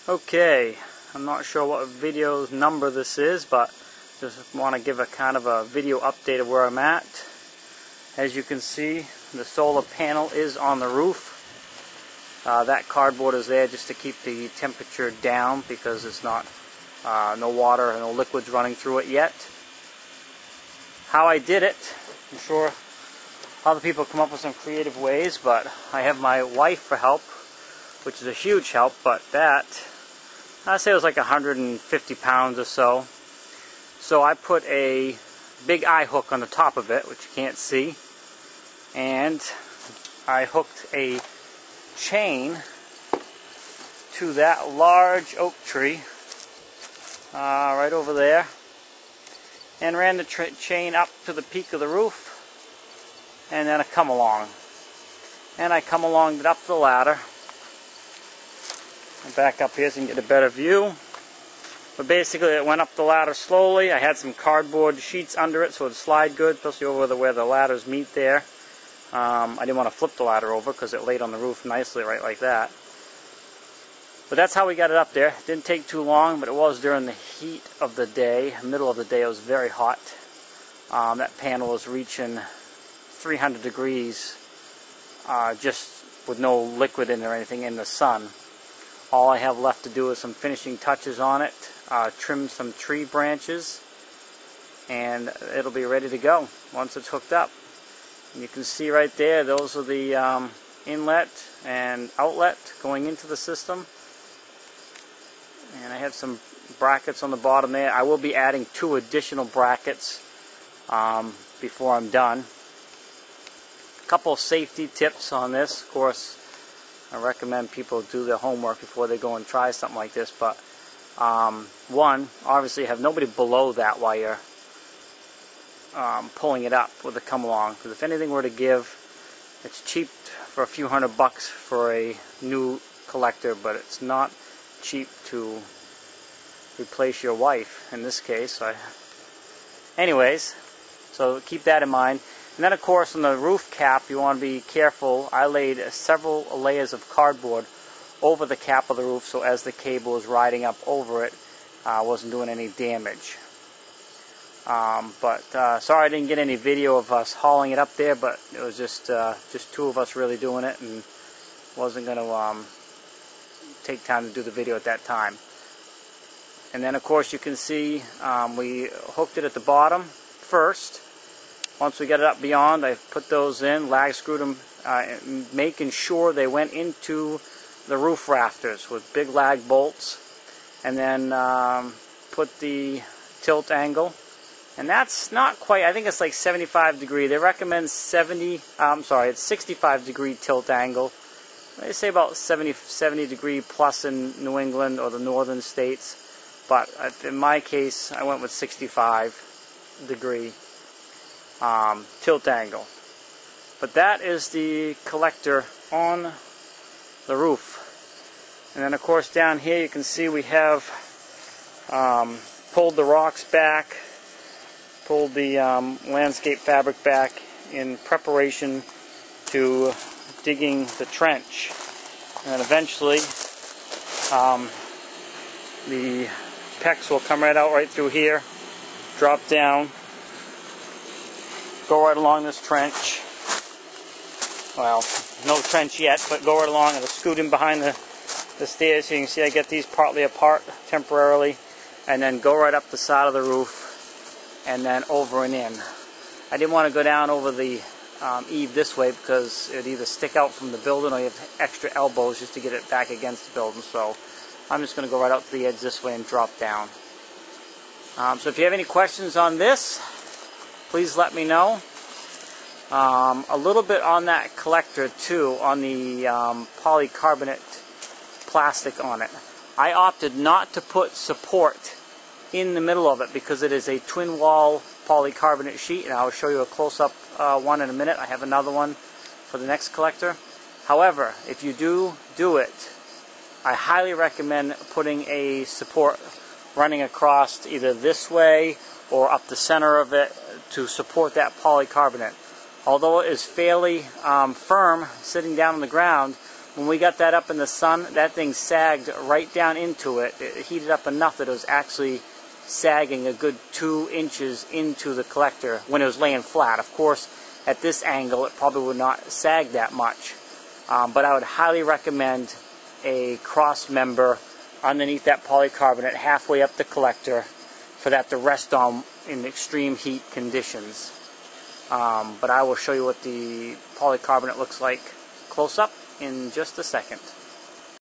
Okay, I'm not sure what video number this is, but just want to give a kind of a video update of where I'm at. As you can see, the solar panel is on the roof. That cardboard is there just to keep the temperature down because it's not no water and no liquids running through it yet. How I did it, I'm sure other people come up with some creative ways, but I have my wife for help, which is a huge help, but that, I'd say it was like 150 pounds or so. So I put a big eye hook on the top of it, which you can't see, and I hooked a chain to that large oak tree right over there, and ran the chain up to the peak of the roof, and then I come along. And I come along it up the ladder. Back up here so you can get a better view. But basically it went up the ladder slowly. I had some cardboard sheets under it so it'd slide good, especially over where the ladders meet there. I didn't want to flip the ladder over because it laid on the roof nicely right like that. But that's how we got it up there. It didn't take too long, but it was during the heat of the day. Middle of the day it was very hot. That panel was reaching 300 degrees just with no liquid in it or anything in the sun. All I have left to do is some finishing touches on it, trim some tree branches, and it'll be ready to go once it's hooked up. And you can see right there, those are the inlet and outlet going into the system. And I have some brackets on the bottom there. I will be adding 2 additional brackets before I'm done. A couple of safety tips on this. Of course, I recommend people do their homework before they go and try something like this. But one, obviously have nobody below that while you're pulling it up with a come along. Because if anything were to give, it's cheap for a few $100 for a new collector, but it's not cheap to replace your wife in this case. Anyways, so keep that in mind. And then of course on the roof cap you want to be careful. I laid several layers of cardboard over the cap of the roof so as the cable was riding up over it, wasn't doing any damage. Sorry I didn't get any video of us hauling it up there, but it was just 2 of us really doing it, and wasn't going to take time to do the video at that time. And then of course you can see we hooked it at the bottom first. Once we got it up beyond, I put those in, lag screwed them, making sure they went into the roof rafters with big lag bolts, and then put the tilt angle. And that's not quite, I think it's like 75 degree. They recommend it's 65 degree tilt angle. They say about 70 degree plus in New England or the northern states. But in my case, I went with 65 degree tilt angle. But that is the collector on the roof. And then of course down here you can see we have pulled the rocks back, pulled the landscape fabric back in preparation to digging the trench. And then eventually the pecs will come right out right through here, drop down, go right along this trench. Well, no trench yet, but go right along. It'll scoot in behind the stairs. So you can see I get these partly apart temporarily, and then go right up the side of the roof, and then over and in. I didn't want to go down over the eave this way because it would either stick out from the building or you have extra elbows just to get it back against the building. So I'm just going to go right out to the edge this way and drop down. So if you have any questions on this, please let me know. A little bit on that collector too, on the polycarbonate plastic on it. I opted not to put support in the middle of it because it is a twin wall polycarbonate sheet, and I'll show you a close-up one in a minute. I have another one for the next collector. However, if you do it, I highly recommend putting a support running across either this way or up the center of it to support that polycarbonate. Although it is fairly firm sitting down on the ground, When we got that up in the sun, that thing sagged right down into it. It heated up enough that it was actually sagging a good 2 inches into the collector when it was laying flat. Of course, at this angle, it probably would not sag that much. But I would highly recommend a cross member underneath that polycarbonate halfway up the collector for that to rest on in extreme heat conditions. But I will show you what the polycarbonate looks like close up in just a second.